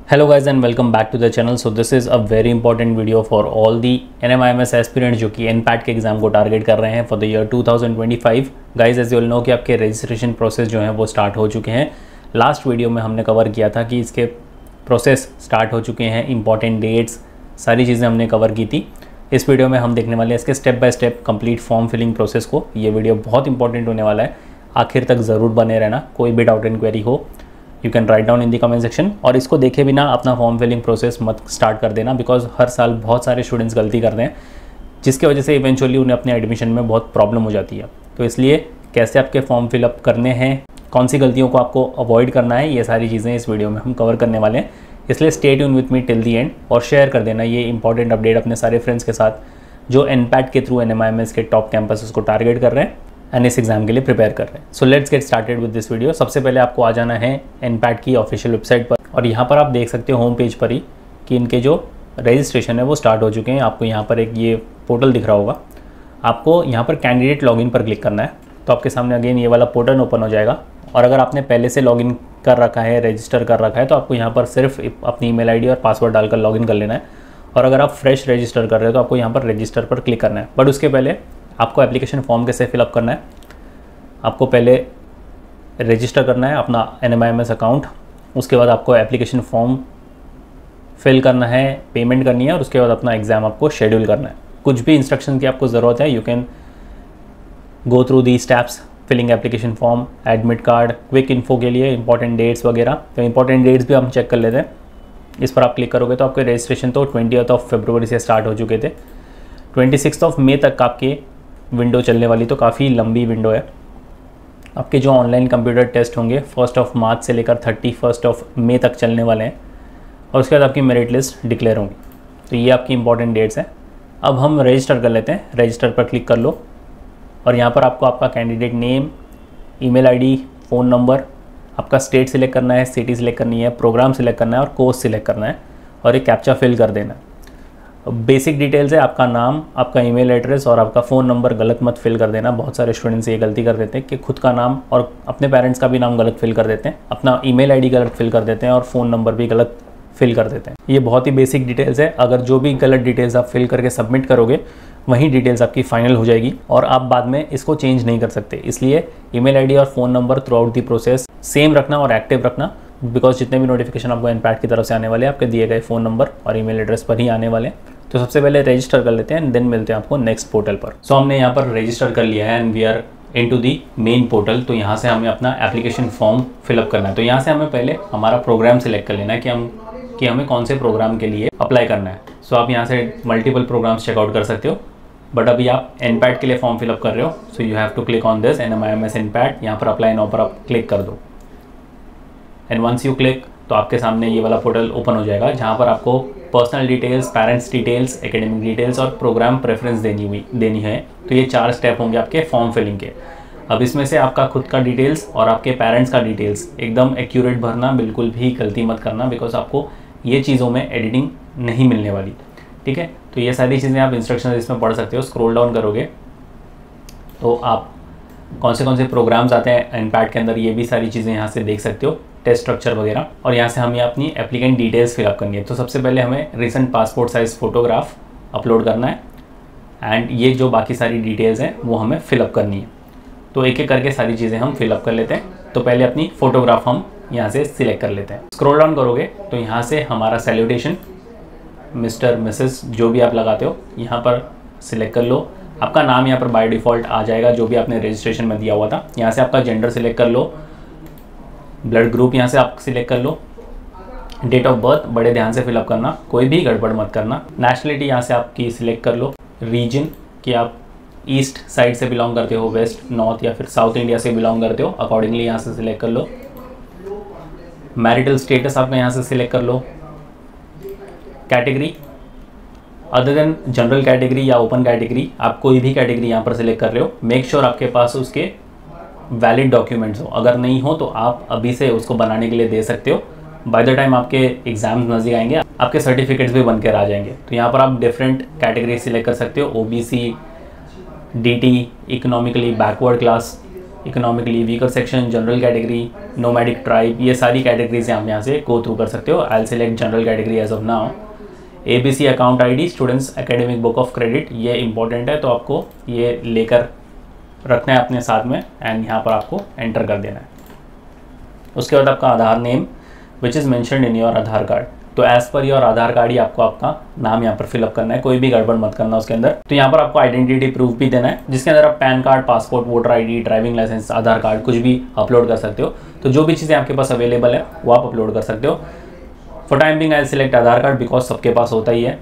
Hello guys and welcome back to the channel. So this is a very important video for all the NMIMS aspirants जो कि NPAT के exam को target कर रहे हैं for the year 2025. Guys as you all know कि आपके registration process जो हैं वो स्टार्ट हो चुके हैं. लास्ट वीडियो में हमने कवर किया था कि इसके प्रोसेस स्टार्ट हो चुके हैं, इंपॉर्टेंट डेट्स सारी चीज़ें हमने कवर की थी. इस वीडियो में हम देखने वाले हैं इसके step by step complete form filling process को. ये वीडियो बहुत इंपॉर्टेंट होने वाला है, आखिर तक ज़रूर बने रहना. कोई भी डाउट इंक्वायरी हो you can write down in the comment section. और इसको देखे बिना अपना फॉर्म फिलिंग प्रोसेस मत स्टार्ट कर देना, बिकॉज हर साल बहुत सारे स्टूडेंट्स गलती करते हैं जिसकी वजह से इवेंचुअली उन्हें अपने एडमिशन में बहुत प्रॉब्लम हो जाती है. तो इसलिए कैसे आपके फॉर्म फिलअप करने हैं, कौन सी गलतियों को आपको अवॉइड करना है, ये सारी चीज़ें इस वीडियो में हम कवर करने वाले हैं. इसलिए stay tune with me till the and और शेयर कर देना ये इंपॉर्टेंट अपडेट अपने सारे फ्रेंड्स के साथ जो NPAT के थ्रू NMIMS के टॉप कैंपसेस को टारगेट कर रहे हैं एंड इस एग्जाम के लिए प्रिपेयर कर रहे हैं. So let's get started with this video. सबसे पहले आपको आ जाना है NPAT की ऑफिशियल वेबसाइट पर और यहाँ पर आप देख सकते हो होम पेज पर ही कि इनके जो रजिस्ट्रेशन है वो स्टार्ट हो चुके हैं. आपको यहाँ पर एक ये पोर्टल दिख रहा होगा, आपको यहाँ पर कैंडिडेट लॉगिन पर क्लिक करना है तो आपके सामने अगेन ये वाला पोर्टल ओपन हो जाएगा. और अगर आपने पहले से लॉगिन कर रखा है, रजिस्टर कर रखा है, तो आपको यहाँ पर सिर्फ अपनी ईमेल आईडी और पासवर्ड डालकर लॉगिन कर लेना है. और अगर आप फ्रेश रजिस्टर कर रहे हो तो आपको यहाँ पर रजिस्टर पर क्लिक करना है. बट उसके पहले आपको एप्लीकेशन फॉर्म कैसे फिलअप करना है, आपको पहले रजिस्टर करना है अपना NMIMS अकाउंट. उसके बाद आपको एप्लीकेशन फॉर्म फिल करना है, पेमेंट करनी है और उसके बाद अपना एग्ज़ाम आपको शेड्यूल करना है. कुछ भी इंस्ट्रक्शन की आपको ज़रूरत है, you can go through the steps. Filling application form, admit card, quick info के लिए इंपॉर्टेंट डेट्स वगैरह. तो इंपॉर्टेंट डेट्स भी हम चेक कर लेते हैं. इस पर आप क्लिक करोगे तो आपके रजिस्ट्रेशन तो 20 फरवरी से स्टार्ट हो चुके थे. 26 मई तक आपके विंडो चलने वाली, तो काफ़ी लंबी विंडो है. आपके जो ऑनलाइन कंप्यूटर टेस्ट होंगे 1 मार्च से लेकर 31 मई तक चलने वाले हैं और उसके बाद आपकी मेरिट लिस्ट डिक्लेयर होंगी. तो ये आपकी इंपॉर्टेंट डेट्स हैं. अब हम रजिस्टर कर लेते हैं. रजिस्टर पर क्लिक कर लो और यहाँ पर आपको आपका candidate name, email ID, phone number, आपका स्टेट सिलेक्ट करना है, सिटी सिलेक्ट करनी है, प्रोग्राम सिलेक्ट करना है और कोर्स सिलेक्ट करना है और एक कैप्चा फिल कर देना है. बेसिक डिटेल्स है आपका नाम, आपका ईमेल एड्रेस और आपका फ़ोन नंबर गलत मत फिल कर देना. बहुत सारे स्टूडेंट्स ये गलती कर देते हैं कि खुद का नाम और अपने पेरेंट्स का भी नाम गलत फिल कर देते हैं, अपना ईमेल आईडी गलत फिल कर देते हैं और फ़ोन नंबर भी गलत फिल कर देते हैं. ये बहुत ही बेसिक डिटेल्स है. अगर जो भी गलत डिटेल्स आप फिल करके सबमिट करोगे वही डिटेल्स आपकी फाइनल हो जाएगी और आप बाद में इसको चेंज नहीं कर सकते. इसलिए ईमेल आईडी और phone number through out the process same रखना और एक्टिव रखना, बिकॉज जितने भी नोटिफिकेशन आपको NPAT की तरफ से आने वाले हैं आपके दिए गए फ़ोन नंबर और ईमेल एड्रेस पर ही आने वाले हैं. तो सबसे पहले रजिस्टर कर लेते हैं एंड देन मिलते हैं आपको नेक्स्ट पोर्टल पर. सो हमने यहाँ पर रजिस्टर कर लिया है and we are into the main portal. तो यहाँ से हमें अपना एप्लीकेशन फॉर्म फिलअप करना है. तो यहाँ से हमें पहले हमारा प्रोग्राम सिलेक्ट कर लेना है कि हमें कौन से प्रोग्राम के लिए अप्लाई करना है. सो आप यहाँ से मल्टीपल प्रोग्राम्स चेकआउट कर सकते हो, बट अभी आप NPAT के लिए फॉर्म फिलअप कर रहे हो. So you have to click on this NMIMS NPAT. यहाँ पर अप्लाई नाउ पर आप क्लिक कर दो एंड वंस यू क्लिक तो आपके सामने ये वाला पोर्टल ओपन हो जाएगा जहाँ पर आपको personal details, parents details, academic details और प्रोग्राम प्रेफरेंस देनी है. तो ये 4 स्टेप होंगे आपके फॉर्म फिलिंग के. अब इसमें से आपका खुद का डिटेल्स और आपके पेरेंट्स का डिटेल्स एकदम एक्यूरेट भरना, बिल्कुल भी गलती मत करना, बिकॉज आपको ये चीज़ों में एडिटिंग नहीं मिलने वाली. ठीक है, तो ये सारी चीज़ें आप इंस्ट्रक्शन इसमें पढ़ सकते हो. स्क्रॉल डाउन करोगे तो आप कौन से प्रोग्राम्स आते हैं NPAT के अंदर, ये भी सारी चीज़ें यहाँ से देख सकते हो, टेस्ट स्ट्रक्चर वगैरह. और यहाँ से हमें अपनी एप्लीकेंट डिटेल्स फिलअप करनी है. तो सबसे पहले हमें recent passport size photograph upload करना है एंड ये जो बाकी सारी डिटेल्स हैं वो हमें फ़िलअप करनी है. तो एक एक करके सारी चीज़ें हम फिलअप कर लेते हैं. तो पहले अपनी फ़ोटोग्राफ हम यहाँ से सिलेक्ट कर लेते हैं. स्क्रॉल डाउन करोगे तो यहाँ से हमारा सैल्यूटेशन, मिस्टर, मिसेस जो भी आप लगाते हो यहाँ पर सिलेक्ट कर लो. आपका नाम यहाँ पर बाय डिफ़ॉल्ट आ जाएगा जो भी आपने रजिस्ट्रेशन में दिया हुआ था. यहाँ से आपका जेंडर सिलेक्ट कर लो, ब्लड ग्रुप यहाँ से आप सिलेक्ट कर लो, डेट ऑफ बर्थ बड़े ध्यान से फिलअप करना, कोई भी गड़बड़ मत करना. नेशनलिटी यहाँ से आपकी सिलेक्ट कर लो, रीजन कि आप ईस्ट साइड से बिलोंग करते हो, वेस्ट, नॉर्थ या फिर साउथ इंडिया से बिलोंग करते हो, अकॉर्डिंगली यहाँ से सिलेक्ट कर लो. मैरिटल स्टेटस आपने यहाँ से सिलेक्ट कर लो. Category other than general category या ओपन कैटेगरी, आप कोई भी कैटेगरी यहाँ पर सिलेक्ट कर रहे हो. मेक श्योर आपके पास उसके वैलिड डॉक्यूमेंट्स हो. अगर नहीं हो तो आप अभी से उसको बनाने के लिए दे सकते हो. बाय द टाइम आपके एग्जाम्स नज़दीक आएंगे आपके सर्टिफिकेट्स भी बन कर आ जाएंगे. तो यहाँ पर आप डिफरेंट कैटेगरी सिलेक्ट कर सकते हो, OBC, DT, economically backward class, economically weaker section, general category, nomadic tribe, ये सारी कैटेगरीज आप यहाँ से गो थ्रू कर सकते हो। I will select general category as of now. ABC account ID, students academic book of credit, ये इंपॉर्टेंट है तो आपको ये लेकर रखना है अपने साथ में एंड यहाँ पर आपको एंटर कर देना है। उसके बाद आपका Aadhaar name which is mentioned in your Aadhaar card, तो as per your Aadhaar card ही आपको आपका नाम यहाँ पर फिलअप करना है, कोई भी गड़बड़ मत करना उसके अंदर। तो यहाँ पर आपको आइडेंटिटी प्रूफ भी देना है जिसके अंदर आप PAN card, passport, voter ID, driving licence, Aadhaar card कुछ भी अपलोड कर सकते हो। तो जो भी चीज़ें आपके पास अवेलेबल है वो आप अपलोड कर सकते हो। For time being I select Aadhaar card because सबके पास होता ही है।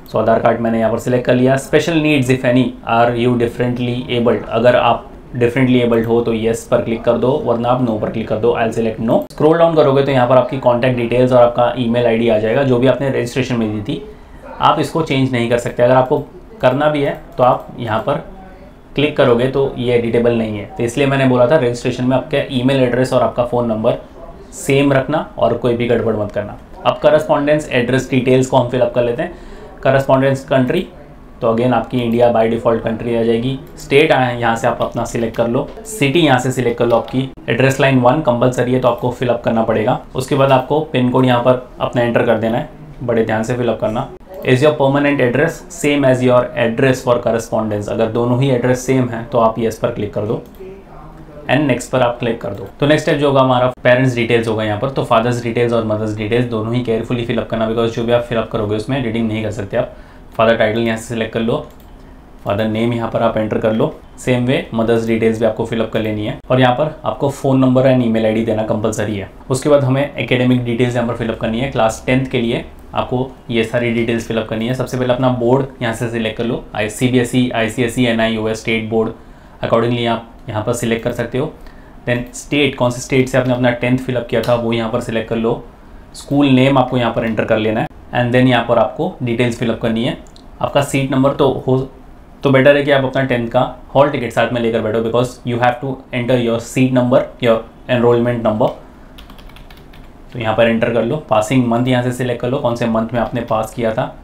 सो आधार कार्ड मैंने यहाँ पर सिलेक्ट कर लिया। Special needs if any, are you differently abled, अगर आप डिफरेंटली एबल्ड हो तो येस पर क्लिक कर दो, वरना आप नो पर क्लिक कर दो। I select no. Scroll down करोगे तो यहाँ पर आपकी कॉन्टैक्ट डिटेल्स और आपका ईमेल ID आ जाएगा जो भी आपने रजिस्ट्रेशन में दी थी। आप इसको चेंज नहीं कर सकते, अगर आपको करना भी है तो आप यहाँ पर क्लिक करोगे तो ये एडिटेबल नहीं है। तो इसलिए मैंने बोला था रजिस्ट्रेशन में आपका ईमेल एड्रेस और आपका फ़ोन नंबर सेम रखना और कोई भी गड़बड़ मत करना। अब करस्पॉन्डेंस एड्रेस डिटेल्स को हम फिलअप कर लेते हैं। करस्पॉन्डेंस कंट्री, तो अगेन आपकी इंडिया बाय डिफ़ॉल्ट कंट्री आ जाएगी। स्टेट आए हैं, यहाँ से आप अपना सिलेक्ट कर लो। सिटी यहाँ से सिलेक्ट कर लो आपकी। एड्रेस लाइन 1 कंपलसरी है तो आपको फिलअप करना पड़ेगा। उसके बाद आपको पिन कोड यहाँ पर अपना एंटर कर देना है, बड़े ध्यान से फिलअप करना। Is your permanent address same as your address for correspondence, अगर दोनों ही एड्रेस सेम है तो आप येस पर क्लिक कर दो एंड नेक्स्ट पर आप क्लिक कर दो। तो नेक्स्ट स्टेप जो होगा हमारा पेरेंट्स डिटेल्स होगा यहाँ पर। तो फादर्स डिटेल्स और मदर्स डिटेल्स दोनों ही केयरफुली फिलअप करना, बिकॉज जो भी आप फिलअप करोगे उसमें एडिटिंग नहीं कर सकते आप। फादर टाइटल यहाँ से सिलेक्ट कर लो, फादर नेम यहाँ पर आप एंटर कर लो। सेम वे मदर्स डिटेल्स भी आपको फिलअप कर लेनी है और यहाँ पर आपको phone number and email ID देना कंपलसरी है। उसके बाद हमें एकेडमिक डिटेल्स यहाँ पर फिलअप करनी है। क्लास 10th के लिए आपको ये सारी डिटेल्स फिलअप करनी है। सबसे पहले अपना बोर्ड यहाँ से सिलेक्ट कर लो, CBSE, ICSE, NI, US state board, accordingly आप यहाँ पर सिलेक्ट कर सकते हो। देन स्टेट, कौन से स्टेट से आपने अपना 10th फिलअप किया था वो यहाँ पर सिलेक्ट कर लो। स्कूल नेम आपको यहाँ पर एंटर कर लेना है एंड देन यहाँ पर आपको डिटेल्स फिलअप करनी है। आपका सीट नंबर तो बेटर है कि आप अपना 10th का हॉल टिकट साथ में लेकर बैठो, because you have to enter your seat number, your enrolment number. तो यहाँ पर एंटर कर लो। पासिंग मंथ यहाँ से सिलेक्ट कर लो, कौन से मंथ में आपने पास किया था।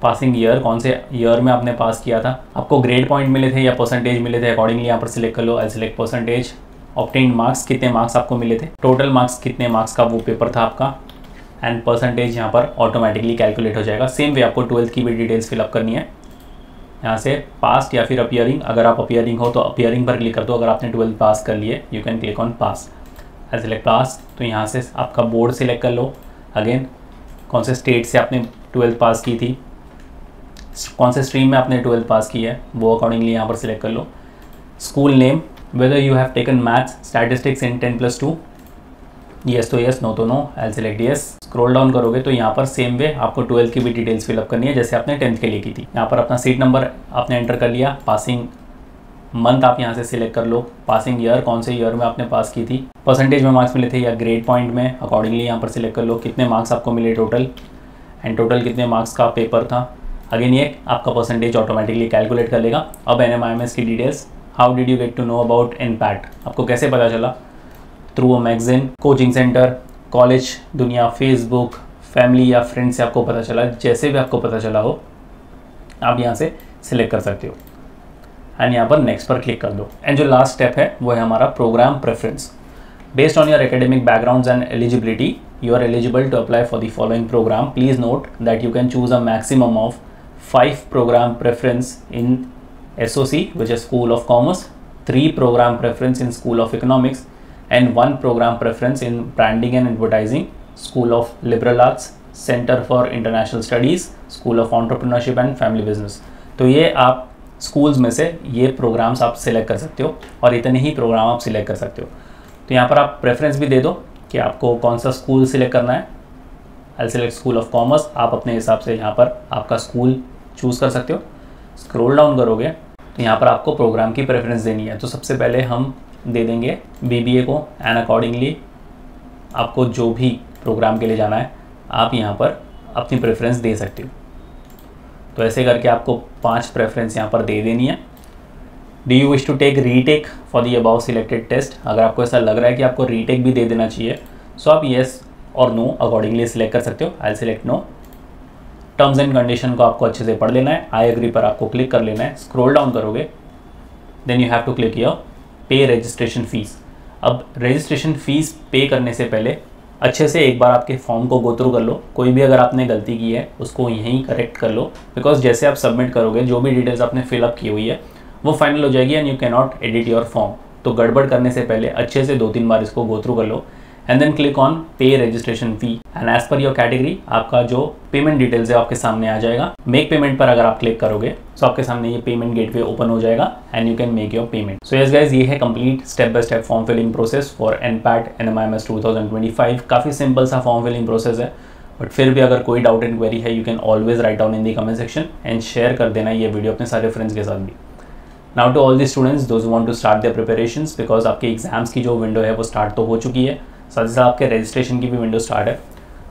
पासिंग ईयर, कौन से ईयर में आपने पास किया था। आपको ग्रेड पॉइंट मिले थे या परसेंटेज मिले थे, अकॉर्डिंगली यहाँ पर सिलेक्ट कर लो। I select percentage. Obtained marks, कितने मार्क्स आपको मिले थे, टोटल मार्क्स कितने मार्क्स का वो पेपर था आपका, एंड परसेंटेज यहाँ पर ऑटोमेटिकली कैलकुलेट हो जाएगा। सेम वे आपको 12th की भी डिटेल्स फिलअप करनी है। यहाँ से पास्ट या फिर अपीयरिंग, अगर आप अपीयरिंग हो तो अपीयरिंग पर क्लिक कर दो। अगर आपने 12th पास कर लिए you can click on pass. I select pass. तो यहाँ से आपका बोर्ड सिलेक्ट कर लो। अगेन कौन से स्टेट से आपने 12th पास की थी, कौन से स्ट्रीम में आपने 12th पास की है वो अकॉर्डिंगली यहाँ पर सिलेक्ट कर लो। School name, whether you have taken maths statistics in 10+2, yes तो येस, नो तो no. I select yes. Scroll down करोगे तो यहाँ पर सेम वे आपको 12th की भी डिटेल्स फिलअप करनी है जैसे आपने 10th के लिए की थी। यहाँ पर अपना सीट नंबर आपने एंटर कर लिया। पासिंग मंथ आप यहाँ से सिलेक्ट कर लो। पासिंग ईयर, कौन से ईयर में आपने पास की थी, परसेंटेज में मार्क्स मिले थे या ग्रेड पॉइंट में, अकॉर्डिंगली यहाँ पर सिलेक्ट कर लो। कितने मार्क्स आपको मिले टोटल, एंड टोटल कितने मार्क्स का पेपर था। अगेन ये आपका परसेंटेज ऑटोमेटिकली कैलकुलेट कर लेगा। अब NMIMS की details. How did you get to know about impact, आपको कैसे पता चला। Through a magazine, coaching centre, college Dunia, Facebook, family या फ्रेंड से आपको पता चला। जैसे भी आपको पता चला हो आप यहाँ से सिलेक्ट कर सकते हो एंड यहाँ पर नेक्स्ट पर क्लिक कर दो। एंड जो लास्ट स्टेप है वो है हमारा programme preference. Based on your academic backgrounds and eligibility you are eligible to apply for the following program. Please note that you can choose a maximum of 5 program preference in SOC, which is School of Commerce, 3 program preference in School of Economics, and 1 program preference in Branding and Advertising, School of Liberal Arts, Center for International Studies, School of Entrepreneurship and Family Business. तो ये आप schools में से ये programmes आप select कर सकते हो और इतने ही प्रोग्राम आप सिलेक्ट कर सकते हो। तो यहाँ पर आप प्रेफरेंस भी दे दो कि आपको कौन सा स्कूल सिलेक्ट करना है। आई सिलेक्ट स्कूल ऑफ कॉमर्स। आप अपने हिसाब से यहाँ पर आपका स्कूल चूज़ कर सकते हो। स्क्रॉल डाउन करोगे तो यहाँ पर आपको प्रोग्राम की प्रेफरेंस देनी है। तो सबसे पहले हम दे देंगे BBA को एंड अकॉर्डिंगली आपको जो भी प्रोग्राम के लिए जाना है आप यहाँ पर अपनी प्रेफरेंस दे सकते हो। तो ऐसे करके आपको 5 प्रेफरेंस यहाँ पर दे देनी है। Do you wish to take retake for the above selected test, अगर आपको ऐसा लग रहा है कि आपको रीटेक भी दे देना चाहिए सो आप येस और नो अकॉर्डिंगली सिलेक्ट कर सकते हो। I select no. Terms and condition को आपको अच्छे से पढ़ लेना है। आई एग्री पर आपको क्लिक कर लेना है। स्क्रॉल डाउन करोगे then you have to click here pay registration fees. अब रजिस्ट्रेशन फ़ीस पे करने से पहले अच्छे से एक बार आपके फॉर्म को गो थ्रू कर लो। कोई भी अगर आपने गलती की है उसको यहीं करेक्ट कर लो, बिकॉज जैसे आप सबमिट करोगे जो भी डिटेल्स आपने फिलअप की हुई है वो फाइनल हो जाएगी and you can not edit your form. तो गड़बड़ करने से पहले अच्छे से 2-3 बार इसको गो थ्रू कर लो and then click on pay registration fee and as per your category आपका जो पेमेंट डिटेल्स है आपके सामने आ जाएगा। मेक पेमेंट पर अगर आप क्लिक करोगे तो आपके सामने ये पेमेंट गेटवे ओपन हो जाएगा and you can make your payment. So yes guys, ये है complete step by step form filling process for NPAT NMIMS 2025। काफ़ी सिंपल सा फॉर्म फिलिंग प्रोसेस है, बट फिर भी अगर कोई डाउट एंड क्वेरी है you can always write down in the comment section and share कर देना ये वीडियो अपने सारे फ्रेंड्स के साथ भी। Now to all the students those who want to start their preparations, because आपके एग्जाम्स की जो विंडो है वो स्टार्ट तो हो चुकी है, साथ ही साथ आपके रजिस्ट्रेशन की भी विंडो स्टार्ट है।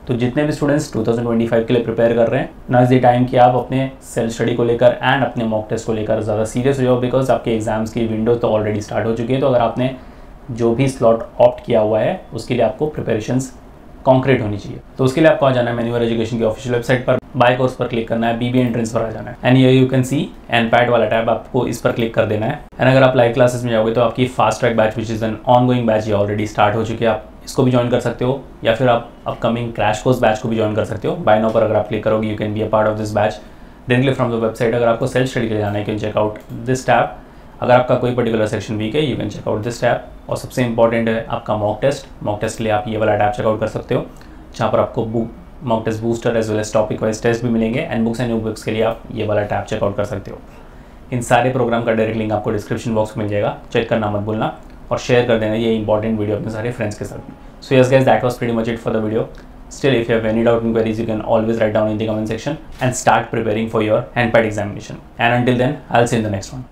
तो जितने भी स्टूडेंट्स 2025 के लिए प्रिपेयर कर रहे हैं, नाउ इज द टाइम कि आप अपने सेल्फ स्टडी को लेकर एंड अपने मॉक टेस्ट को लेकर ज़्यादा सीरियस हो जाओ, बिकॉज आपके एग्जाम्स की विंडो तो ऑलरेडी स्टार्ट हो चुकी है। तो अगर आपने जो भी स्लॉट ऑप्ट किया हुआ है उसके लिए आपको प्रिपरेशंस कॉन्क्रीट होनी चाहिए। तो उसके लिए आपको आ जाना है मैन्युअल एजुकेशन की ऑफिशियल वेबसाइट पर, बाय कोर्स पर क्लिक करना है, BBA एंट्रेंस पर आ जाना है एंड यू कैन सी एनपैट वाला टैब, आपको इस पर क्लिक कर देना है। एंड अगर आप लाइव क्लासेस में जाओगे तो आपकी fast track batch which is an ongoing batch ये ऑलरेडी स्टार्ट हो चुकी है, आप इसको भी ज्वाइन कर सकते हो या फिर आप अपकमिंग क्रैश कोर्स बैच को भी ज्वाइन कर सकते हो। बाय नाउ पर अगर आप क्लिक करोगे you can be a part of this batch directly from the website. अगर आपको सेल्फ स्टडी के लिए जाना है you can check out this tab. अगर आपका कोई पर्टिकुलर सेक्शन वीक है you can check out this tab. और सबसे इंपॉर्टेंट है आपका मॉक टेस्ट के लिए आप ये वाला टैब चेकआउट कर सकते हो, जहाँ पर आपको mock test booster as well as topic wise test भी मिलेंगे and books and new books के लिए आप ये वाला टैब चेकआउट कर सकते हो। इन सारे प्रोग्राम का डायरेक्ट लिंक आपको डिस्क्रिप्शन बॉक्स में मिल जाएगा, चेक करना मत भूलना और शेयर कर देना ये इंपॉर्टेंट वीडियो अपने सारे फ्रेंड्स के साथ। सो yes guys, that was pretty much it for the video. Still, if you have any doubt and queries, you can always write down in the comment section and start preparing for your NPAT examination. And until then, I'll see you in the next one.